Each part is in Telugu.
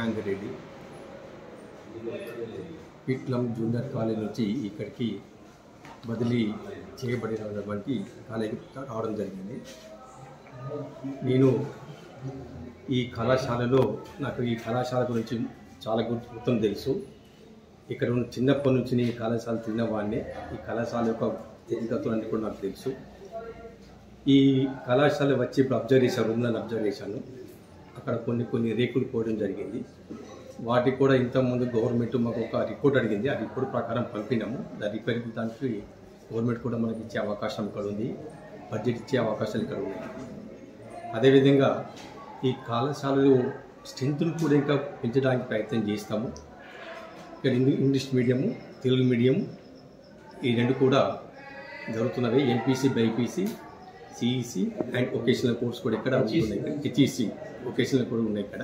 మహేందర్ రెడ్డి పిట్లం జూనియర్ కాలేజ్ నుంచి ఇక్కడికి బదిలీ చేయబడినటువంటి కాలేజీకి రావడం జరిగింది. నేను ఈ కళాశాలలో నాకు ఈ కళాశాల గురించి చాలా గుర్తం తెలుసు. ఇక్కడ చిన్నప్పటి నుంచి నేను ఈ కళాశాల తిన్నవాడిని. ఈ కళాశాల యొక్క స్థితిగతులన్నీ కూడా నాకు తెలుసు. ఈ కళాశాల వచ్చి ఇప్పుడు అబ్జర్వ్ చేశాను. అక్కడ కొన్ని రేకులు పోవడం జరిగింది. వాటికి కూడా ఇంతకుముందు గవర్నమెంట్ మాకు ఒక రిపోర్ట్ అడిగింది. ఆ రిపోర్ట్ ప్రకారం పంపినాము. దానికి గవర్నమెంట్ కూడా మనకి ఇచ్చే అవకాశం ఇక్కడ ఉంది. బడ్జెట్ ఇచ్చే అవకాశాలు ఇక్కడ ఉన్నాయి. అదేవిధంగా ఈ కళాశాలలో స్ట్రెంత్ను కూడా ఇంకా పెంచడానికి ప్రయత్నం చేస్తాము. ఇక్కడ ఇంగ్లీష్ మీడియము, తెలుగు మీడియం ఈ రెండు కూడా జరుగుతున్నవి. MPC, BiPC, CEC and vocational course కూడా ఇక్కడ ఉన్నాయి. హెచ్ఈసి వొకేషనల్ కూడా ఉన్నాయి. ఇక్కడ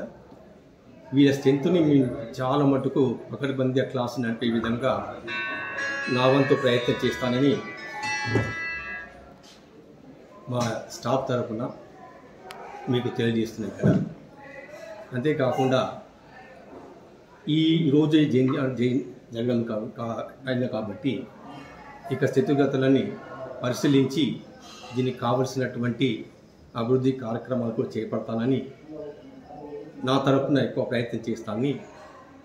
వీళ్ళ స్ట్రెంత్ని మేము చాలా మటుకు పకడ్బందీ క్లాస్ నడిపే విధంగా నా వంతు ప్రయత్నం చేస్తానని మా స్టాఫ్ తరఫున మీకు తెలియజేస్తున్నాను ఇక్కడ. అంతేకాకుండా ఈ రోజు జరగడం కాబట్టి ఇక స్థితిగతులని పరిశీలించి దీనికి కావలసినటువంటి అభివృద్ధి కార్యక్రమాలు కూడా చేపడతానని నా తరఫున ఎక్కువ ప్రయత్నం చేస్తానని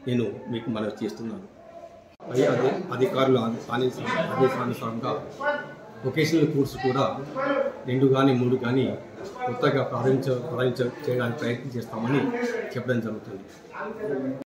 నేను మీకు మనవి చేస్తున్నాను. అధికారుల ఆదేశానుసారంగా వొకేషనల్ కోర్సు కూడా 2 కానీ 3 కానీ కొత్తగా ప్రారంభించడానికి ప్రయత్నం చేస్తామని చెప్పడం జరుగుతుంది.